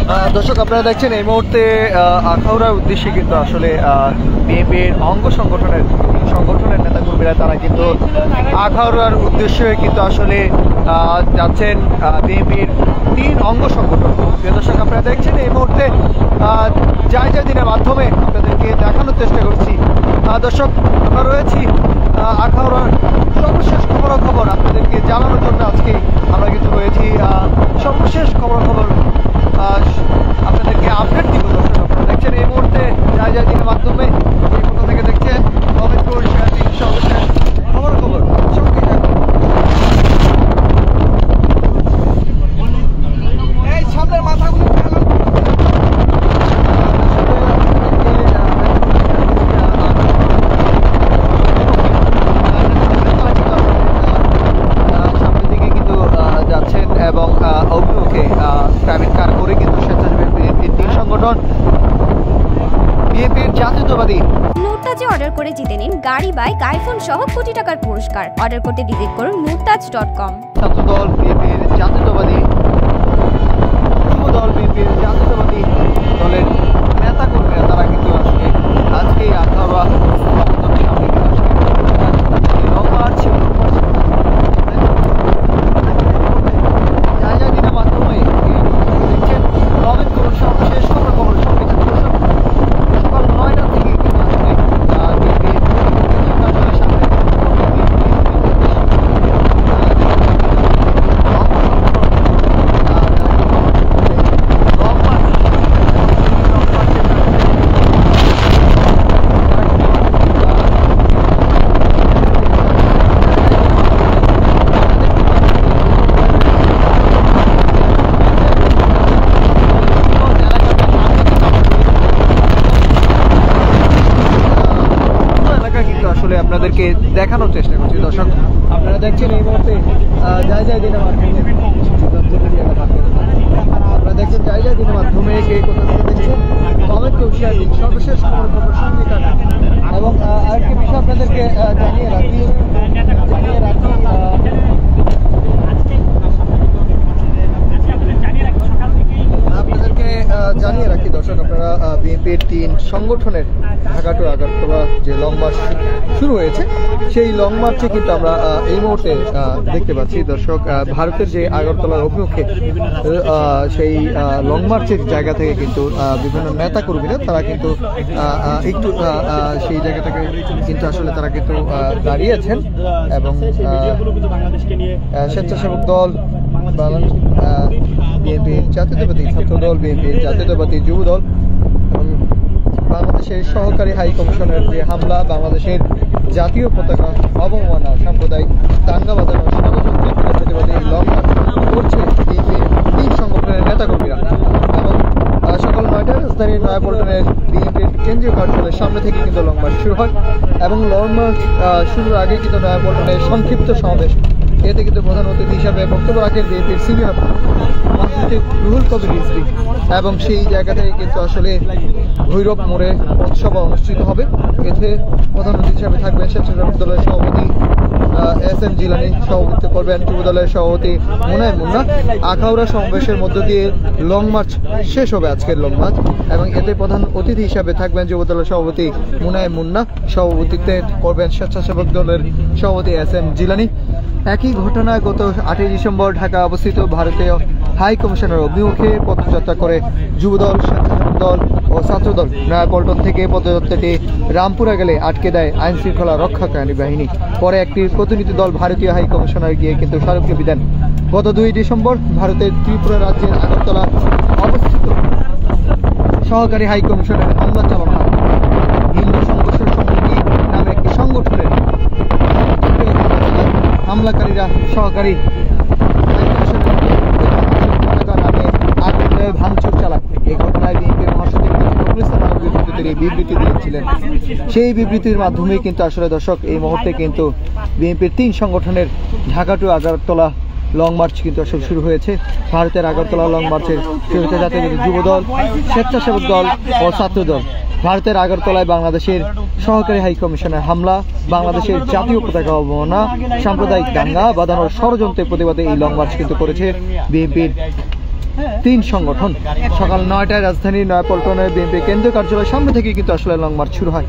দর্শক আপনারা দেখছেন এই মুহূর্তে আখাউড়ার উদ্দেশ্যে কিন্তু আসলে বিএনপির অঙ্গ সংগঠনের নেতাকর্মীরা তারা কিন্তু আখাউড়ার উদ্দেশ্যে কিন্তু আসলে যাচ্ছেন বিএনপির 3 অঙ্গ সংগঠন। দর্শক আপনারা দেখছেন এই মুহূর্তে যাই দিনের মাধ্যমে আপনাদেরকে দেখানোর চেষ্টা করছি। দর্শক আমরা রয়েছি আখাউড়ার সর্বশেষ খবর আপনাদেরকে জানানোর জন্য আজকে আমরা কিন্তু রয়েছি সর্বশেষ খবর আপনাদেরকে আপডেট দিব। দর্শক আপনারা দেখছেন এই মুহূর্তে যাই দিনের মাধ্যমে এই ফটো থেকে দেখছেন কমেন্ট করুন, শেয়ার দিন, সর্বশেষ খবর এই সামনের মাথাগুলো এবং অভিমুখে প্রাইভেট কার করে কিন্তু স্বেচ্ছাসেবী বিএনপির 3 সংগঠন বিএনপির জাতীয়তাবাদী মুরতাজে অর্ডার করে জিতে নিন গাড়ি, বাইক, আইফোন সহ কোটি টাকার পুরস্কার। অর্ডার করতে ভিজিট করুন murtaj.com। ছাত্রদল বিএনপির জাতীয়তাবাদী, যুবদল বিএনপির জাতীয়তাবাদী দলের নেতা কর্মীরা তারা কিন্তু আসলে আজকে আখাউড়া আপনাদেরকে দেখানোর চেষ্টা করছি। দর্শক আপনারা দেখছেন এই মুহূর্তে যাই দিনের মাধ্যমে আপনারা দেখছেন যাই দিনের মাধ্যমে কে কোথা থেকে দেখছেন কমেন্ট করুন, শেয়ার দিন, সর্বশেষ খবর সঙ্গে কাটা। এবং আরেকটি বিষয় আপনাদেরকে জানিয়ে রাখি দর্শক আপনারা বিএনপির 3 সংগঠনের ঢাকা টু আগরতলা যে লং মার্চ শুরু হয়েছে সেই লং মার্চে কিন্তু আমরা এই মুহূর্তে দেখতে পাচ্ছি। দর্শক ভারতের যে আগরতলার অভিমুখে সেই লং মার্চের জায়গা থেকে কিন্তু বিভিন্ন নেতা কর্মীরা তারা কিন্তু একটু সেই জায়গাটাকে কিন্তু আসলে তারা কিন্তু দাঁড়িয়েছেন এবং স্বেচ্ছাসেবক দল, বিএনপির জাতীয়তাবাদী ছাত্রদল, বিএনপির জাতীয়তাবাদী যুবদল এবং বাংলাদেশের সহকারী হাই কমিশনের যে হামলা, বাংলাদেশের জাতীয় পতাকা অবমাননা, সাম্প্রদায়িক দাঙ্গা বাজানোর ষড়যন্ত্রের প্রতিবাদে এই লং মার্চ করছে বিএনপির 3 সংগঠনের নেতাকর্মীরা। এবং সকাল 9টায় রাজধানীর নয়াপল্টনের বিএনপির কেন্দ্রীয় কার্যালয়ের সামনে থেকে কিন্তু লং মার্চ শুরু হয় এবং লং মার্চ শুরুর আগে কিন্তু নয়াপল্টনের সংক্ষিপ্ত সমাবেশ, এতে কিন্তু প্রধান অতিথি হিসাবে বক্তব্য রাখেন বিএনপির সিনিয়র মহাসচিব রুহুল কবির রিজভী এবং সেই জায়গা থেকে কিন্তু আসলে ভৈরব মোড়ে পথসভা অনুষ্ঠিত হবে। এতে প্রধান অতিথি হিসাবে থাকবেন স্বেচ্ছাসেবক দলের সভাপতি SM জিলানী, সভাপতিত্ব করবেন যুবদলের সভাপতি মুনায়েম মুন্না। আখাউড়া সমাবেশের মধ্য দিয়ে লং মার্চ শেষ হবে আজকের লং মার্চ এবং এতে প্রধান অতিথি হিসাবে থাকবেন যুবদলের সভাপতি মুনায়েম মুন্না, সভাপতিত্বে করবেন স্বেচ্ছাসেবক দলের সভাপতি SM জিলানী। একই ঘটনা গত 8ই ডিসেম্বর ঢাকা অবস্থিত ভারতীয় হাই কমিশনের অভিমুখে পদযাত্রা করে যুবদল, স্বেচ্ছাসেবক দল ও ছাত্রদল। নয়াপল্টন থেকে পদযাত্রাটি রামপুরা গেলে আটকে দেয় আইন শৃঙ্খলা রক্ষাকারী বাহিনী। পরে একটি প্রতিনিধি দল ভারতীয় হাই কমিশনার গিয়ে কিন্তু স্মারকলিপি দেন। গত 2 ডিসেম্বর ভারতের ত্রিপুরা রাজ্যের আগরতলা অবস্থিত সহকারী হাই কমিশনের হামলা চালানো হয়। হিন্দু সংঘর্ষ সমিতি নামে একটি সংগঠনের হামলাকারীরা সহকারী নামে ভাঙচুর চালায়। এই ঘটনায় বিএনপির মহাসচিব বিবৃতি দিয়েছিলেন। সেই বিবৃতির মাধ্যমে কিন্তু আসলে দর্শক এই মুহূর্তে কিন্তু বিএনপির 3 সংগঠনের Dhaka to Agartala long march কিন্তু আসলে শুরু হয়েছে। ভারতের আগরতলা লং মার্চের শুরুতে জাতীয়তাবাদী যুবদল, স্বেচ্ছাসেবক দল ও ছাত্রদল। ভারতের আগরতলায় বাংলাদেশের সহকারী হাই কমিশনের হামলা, বাংলাদেশের জাতীয় পতাকা অবমাননা, সাম্প্রদায়িক দাঙ্গা বাঁধানোর ষড়যন্ত্রের প্রতিবাদে এই লং মার্চ কিন্তু করেছে বিএনপির তিন সংগঠন সকাল 9টায় রাজধানী নয়াপল্টনের বিএনপি কেন্দ্রীয় কার্যালয়ের সামনে থেকে কিন্তু আসলে লং মার্চ শুরু হয়।